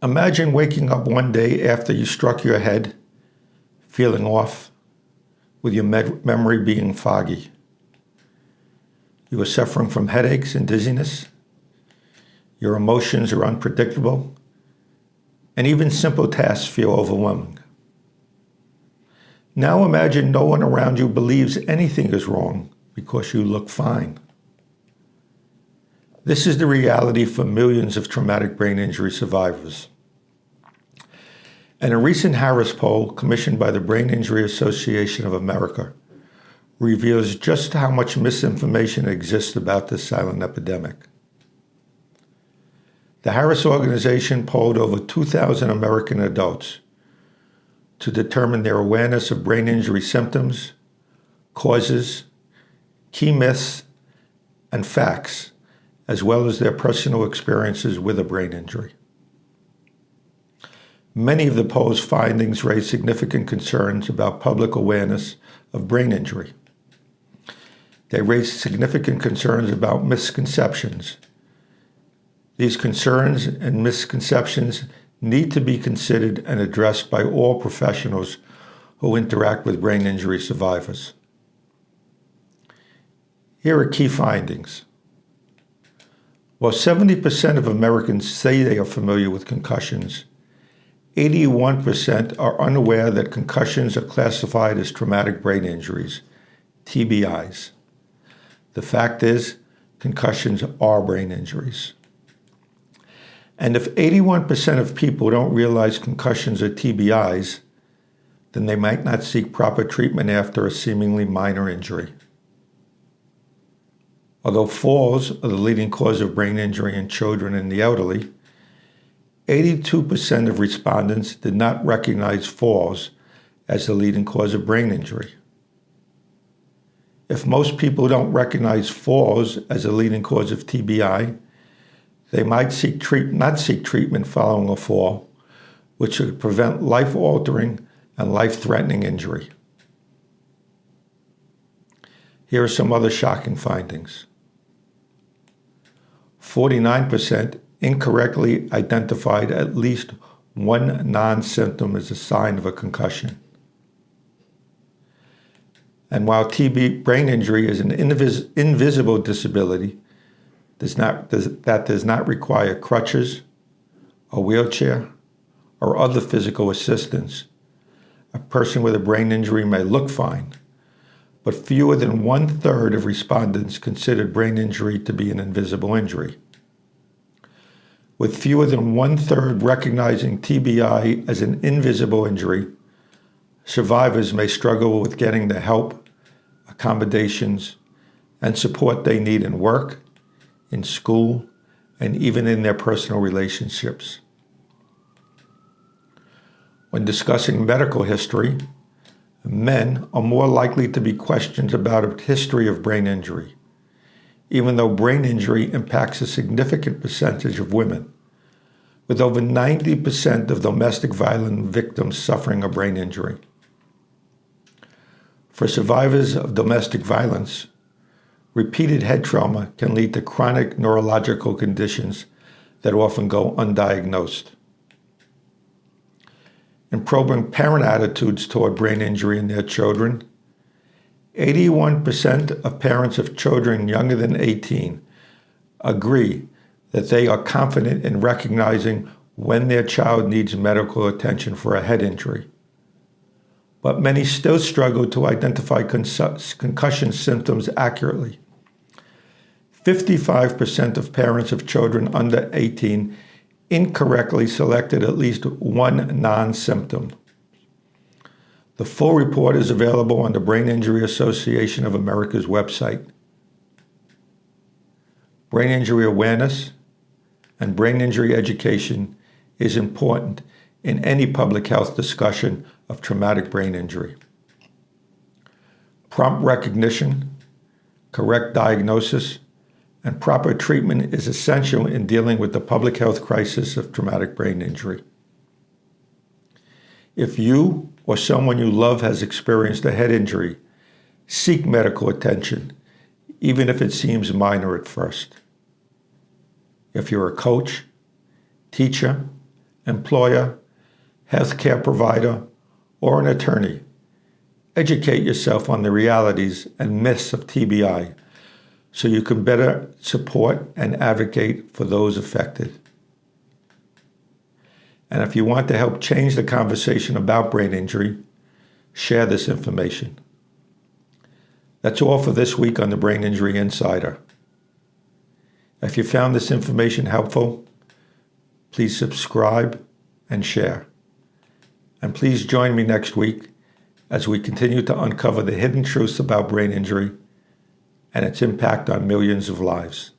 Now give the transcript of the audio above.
Imagine waking up one day after you struck your head, feeling off, with your memory being foggy. You are suffering from headaches and dizziness. Your emotions are unpredictable, and even simple tasks feel overwhelming. Now imagine no one around you believes anything is wrong because you look fine. This is the reality for millions of traumatic brain injury survivors. And a recent Harris poll commissioned by the Brain Injury Association of America reveals just how much misinformation exists about this silent epidemic. The Harris organization polled over 2,000 American adults to determine their awareness of brain injury symptoms, causes, key myths, and facts, as well as their personal experiences with a brain injury. Many of the poll's findings raise significant concerns about public awareness of brain injury. They raise significant concerns about misconceptions. These concerns and misconceptions need to be considered and addressed by all professionals who interact with brain injury survivors. Here are key findings. While 70% of Americans say they are familiar with concussions, 81% are unaware that concussions are classified as traumatic brain injuries, TBIs. The fact is, concussions are brain injuries. And if 81% of people don't realize concussions are TBIs, then they might not seek proper treatment after a seemingly minor injury. Although falls are the leading cause of brain injury in children and the elderly, 82% of respondents did not recognize falls as the leading cause of brain injury. If most people don't recognize falls as a leading cause of TBI, they might not seek treatment following a fall, which could prevent life-altering and life-threatening injury. Here are some other shocking findings. 49% incorrectly identified at least one non-symptom as a sign of a concussion. And while brain injury is an invisible disability, that does not require crutches, a wheelchair, or other physical assistance, a person with a brain injury may look fine, but fewer than 1/3 of respondents considered brain injury to be an invisible injury. With fewer than 1/3 recognizing TBI as an invisible injury, survivors may struggle with getting the help, accommodations, and support they need in work, in school, and even in their personal relationships. When discussing medical history, men are more likely to be questioned about a history of brain injury, even though brain injury impacts a significant percentage of women, with over 90% of domestic violence victims suffering a brain injury. For survivors of domestic violence, repeated head trauma can lead to chronic neurological conditions that often go undiagnosed. In probing parent attitudes toward brain injury in their children, 81% of parents of children younger than 18 agree that they are confident in recognizing when their child needs medical attention for a head injury. But many still struggle to identify concussion symptoms accurately. 55% of parents of children under 18 incorrectly selected at least one non-symptom. The full report is available on the Brain Injury Association of America's website. Brain injury awareness and brain injury education is important in any public health discussion of traumatic brain injury. Prompt recognition, correct diagnosis, and proper treatment is essential in dealing with the public health crisis of traumatic brain injury. If you or someone you love has experienced a head injury, seek medical attention, even if it seems minor at first. If you're a coach, teacher, employer, healthcare provider, or an attorney. Educate yourself on the realities and myths of TBI so you can better support and advocate for those affected. And if you want to help change the conversation about brain injury, share this information. That's all for this week on the Brain Injury Insider. If you found this information helpful, please subscribe and share. And please join me next week as we continue to uncover the hidden truths about brain injury and its impact on millions of lives.